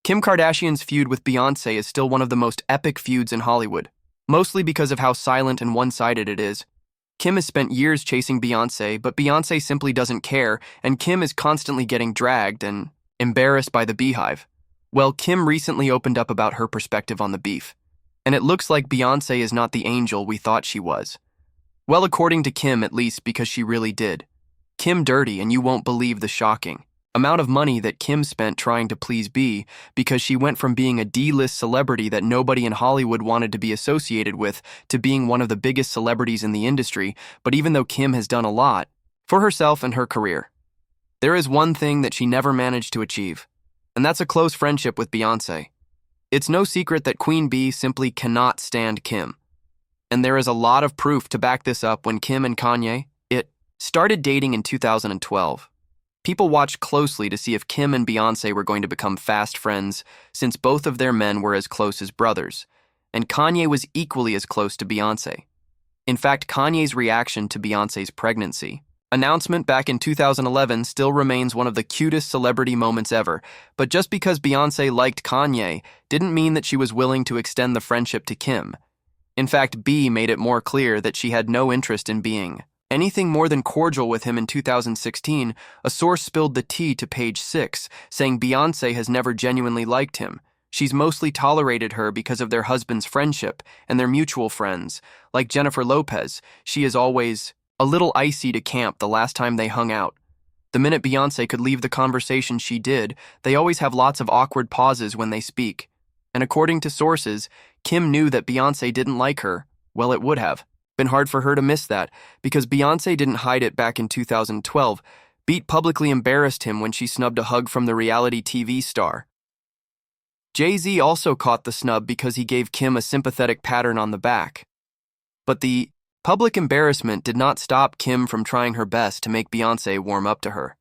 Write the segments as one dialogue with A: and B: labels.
A: Kim Kardashian's feud with Beyoncé is still one of the most epic feuds in Hollywood, mostly because of how silent and one-sided it is. Kim has spent years chasing Beyoncé, but Beyoncé simply doesn't care, and Kim is constantly getting dragged and embarrassed by the Beehive. Well, Kim recently opened up about her perspective on the beef, and it looks like Beyoncé is not the angel we thought she was. Well, according to Kim, at least, because she really did. Kim dirty, and you won't believe the shocking amount of money that Kim spent trying to please B, because she went from being a D-list celebrity that nobody in Hollywood wanted to be associated with to being one of the biggest celebrities in the industry. But even though Kim has done a lot for herself and her career, there is one thing that she never managed to achieve, and that's a close friendship with Beyoncé. It's no secret that Queen Bee simply cannot stand Kim, and there is a lot of proof to back this up. When Kim and Kanye started dating in 2012. People watched closely to see if Kim and Beyoncé were going to become fast friends, since both of their men were as close as brothers, and Kanye was equally as close to Beyoncé. In fact, Kanye's reaction to Beyoncé's pregnancy announcement back in 2011 still remains one of the cutest celebrity moments ever, but just because Beyoncé liked Kanye didn't mean that she was willing to extend the friendship to Kim. In fact, B made it more clear that she had no interest in being anything more than cordial with him. In 2016, a source spilled the tea to Page 6, saying Beyoncé has never genuinely liked him. She's mostly tolerated her because of their husband's friendship and their mutual friends. Like Jennifer Lopez, she is always a little icy to Camp the last time they hung out. The minute Beyoncé could leave the conversation, she did. They always have lots of awkward pauses when they speak. And according to sources, Kim knew that Beyoncé didn't like her. Well, it would have been hard for her to miss that, because Beyoncé didn't hide it back in 2012. Beat publicly embarrassed him when she snubbed a hug from the reality TV star. Jay-Z also caught the snub because he gave Kim a sympathetic pattern on the back. But the public embarrassment did not stop Kim from trying her best to make Beyoncé warm up to her.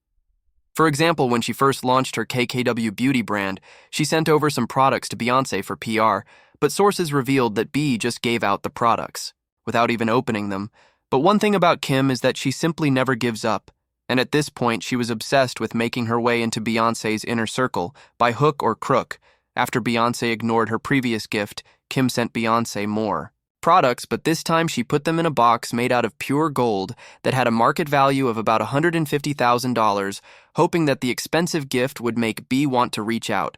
A: For example, when she first launched her KKW beauty brand, she sent over some products to Beyoncé for PR, but sources revealed that B just gave out the products without even opening them. But one thing about Kim is that she simply never gives up, and at this point she was obsessed with making her way into Beyoncé's inner circle by hook or crook. After Beyoncé ignored her previous gift, Kim sent Beyoncé more products, but this time she put them in a box made out of pure gold that had a market value of about $150,000, hoping that the expensive gift would make B want to reach out.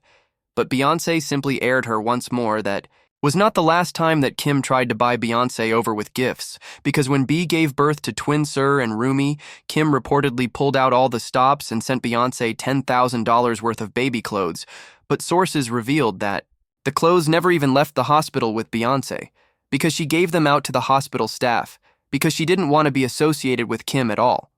A: But Beyoncé simply aired her once more that was not the last time that Kim tried to buy Beyoncé over with gifts, because when B gave birth to twin Sir and Rumi, Kim reportedly pulled out all the stops and sent Beyoncé $10,000 worth of baby clothes. But sources revealed that the clothes never even left the hospital with Beyoncé, because she gave them out to the hospital staff, because she didn't want to be associated with Kim at all.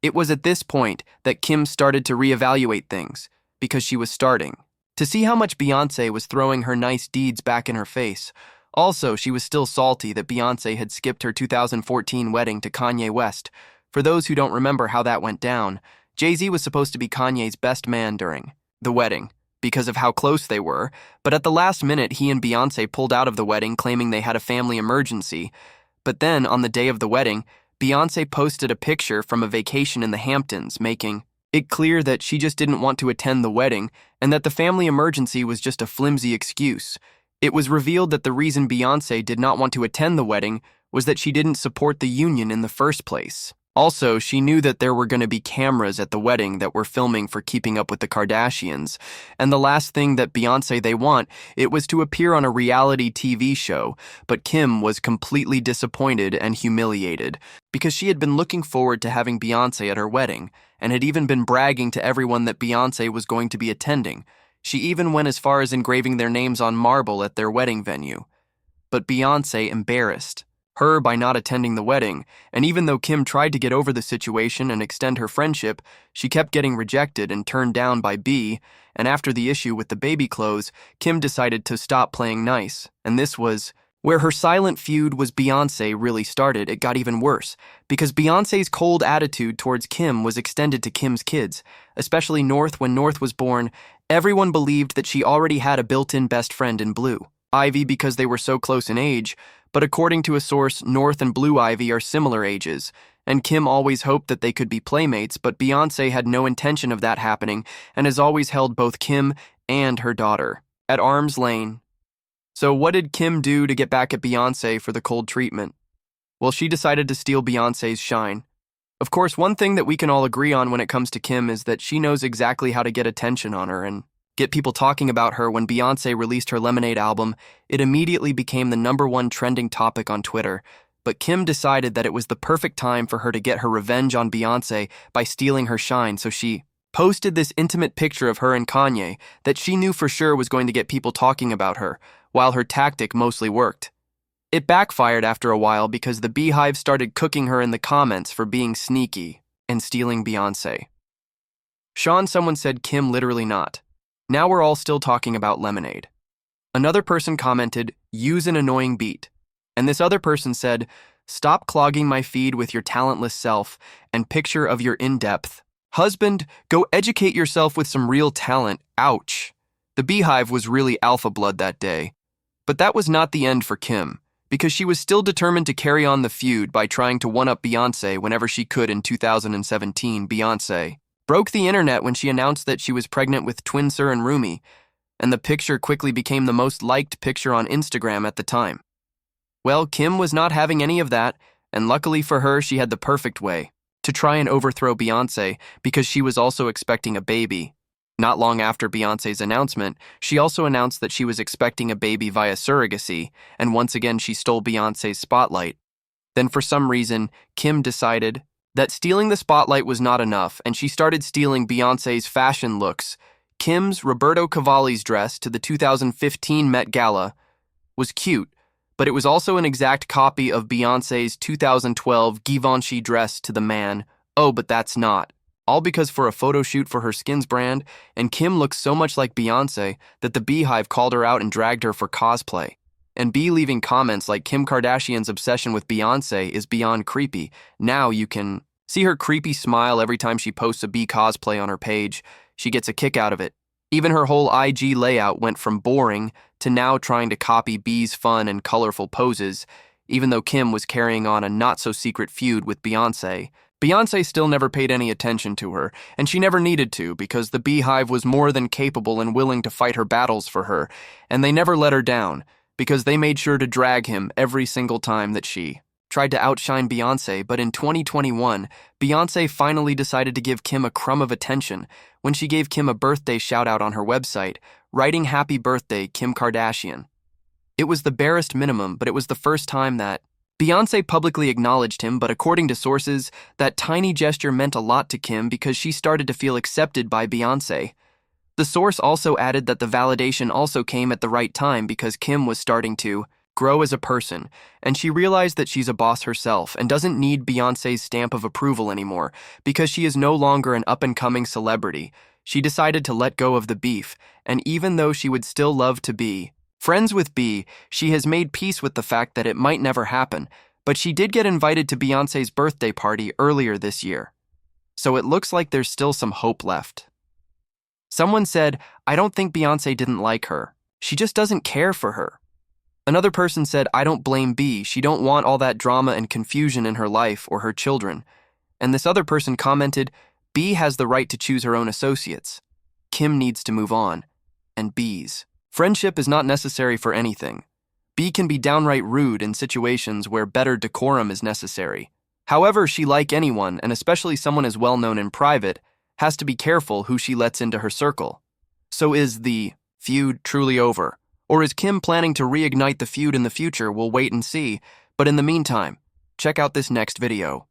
A: It was at this point that Kim started to reevaluate things, because she was starting to see how much Beyoncé was throwing her nice deeds back in her face. Also, she was still salty that Beyoncé had skipped her 2014 wedding to Kanye West. For those who don't remember how that went down, Jay-Z was supposed to be Kanye's best man during the wedding, because of how close they were, but at the last minute he and Beyoncé pulled out of the wedding, claiming they had a family emergency. But then, on the day of the wedding, Beyoncé posted a picture from a vacation in the Hamptons, making it clear that she just didn't want to attend the wedding and that the family emergency was just a flimsy excuse. It was revealed that the reason Beyoncé did not want to attend the wedding was that she didn't support the union in the first place. Also, she knew that there were going to be cameras at the wedding that were filming for Keeping Up with the Kardashians, and the last thing that Beyoncé they want, it was to appear on a reality TV show. But Kim was completely disappointed and humiliated, because she had been looking forward to having Beyoncé at her wedding, and had even been bragging to everyone that Beyoncé was going to be attending. She even went as far as engraving their names on marble at their wedding venue. But Beyoncé embarrassed her by not attending the wedding, and even though Kim tried to get over the situation and extend her friendship, she kept getting rejected and turned down by B, and after the issue with the baby clothes, Kim decided to stop playing nice, and this was where her silent feud with Beyoncé really started. It got even worse, because Beyoncé's cold attitude towards Kim was extended to Kim's kids, especially North. When North was born, everyone believed that she already had a built-in best friend in Blue Ivy because they were so close in age, but according to a source, North and Blue Ivy are similar ages, and Kim always hoped that they could be playmates, but Beyoncé had no intention of that happening and has always held both Kim and her daughter, at arm's length. So what did Kim do to get back at Beyoncé for the cold treatment? Well, she decided to steal Beyoncé's shine. Of course, one thing that we can all agree on when it comes to Kim is that she knows exactly how to get attention on her and get people talking about her. When Beyoncé released her Lemonade album, it immediately became the #1 trending topic on Twitter. But Kim decided that it was the perfect time for her to get her revenge on Beyoncé by stealing her shine, so she posted this intimate picture of her and Kanye that she knew for sure was going to get people talking about her, while her tactic mostly worked. It backfired after a while because the Beehive started cooking her in the comments for being sneaky and stealing Beyoncé. Someone said Kim literally not. Now we're all still talking about Lemonade. Another person commented, use an annoying beat. And this other person said, stop clogging my feed with your talentless self and picture of your in-depth. Husband, go educate yourself with some real talent. Ouch. The Beehive was really alpha blood that day. But that was not the end for Kim, because she was still determined to carry on the feud by trying to one-up Beyoncé whenever she could. In 2017, Beyoncé broke the internet when she announced that she was pregnant with twin Sir and Rumi, and the picture quickly became the most liked picture on Instagram at the time. Well, Kim was not having any of that, and luckily for her, she had the perfect way to try and overthrow Beyoncé because she was also expecting a baby. Not long after Beyoncé's announcement, she also announced that she was expecting a baby via surrogacy, and once again she stole Beyoncé's spotlight. Then for some reason, Kim decided that stealing the spotlight was not enough, and she started stealing Beyoncé's fashion looks. Kim's Roberto Cavalli's dress to the 2015 Met Gala was cute, but it was also an exact copy of Beyoncé's 2012 Givenchy dress to the man. Oh, but that's not. All because for a photo shoot for her Skins brand, and Kim looks so much like Beyoncé that the Beehive called her out and dragged her for cosplay. And B leaving comments like Kim Kardashian's obsession with Beyoncé is beyond creepy. Now you can see her creepy smile every time she posts a B cosplay on her page. She gets a kick out of it. Even her whole IG layout went from boring to now trying to copy B's fun and colorful poses. Even though Kim was carrying on a not-so-secret feud with Beyoncé, Beyoncé still never paid any attention to her, and she never needed to because the Beehive was more than capable and willing to fight her battles for her, and they never let her down because they made sure to drag him every single time that she tried to outshine Beyoncé. But in 2021, Beyoncé finally decided to give Kim a crumb of attention when she gave Kim a birthday shout-out on her website, writing "Happy Birthday, Kim Kardashian." It was the barest minimum, but it was the first time that Beyoncé publicly acknowledged him, but according to sources, that tiny gesture meant a lot to Kim because she started to feel accepted by Beyoncé. The source also added that the validation also came at the right time because Kim was starting to grow as a person, and she realized that she's a boss herself and doesn't need Beyoncé's stamp of approval anymore because she is no longer an up-and-coming celebrity. She decided to let go of the beef, and even though she would still love to be friends with B, she has made peace with the fact that it might never happen, but she did get invited to Beyoncé's birthday party earlier this year. So it looks like there's still some hope left. Someone said, I don't think Beyoncé didn't like her. She just doesn't care for her. Another person said, I don't blame B. She don't want all that drama and confusion in her life or her children. And this other person commented, B has the right to choose her own associates. Kim needs to move on. And B's friendship is not necessary for anything. B can be downright rude in situations where better decorum is necessary. However, she, like anyone, and especially someone as well-known in private, has to be careful who she lets into her circle. So is the feud truly over? Or is Kim planning to reignite the feud in the future? We'll wait and see. But in the meantime, check out this next video.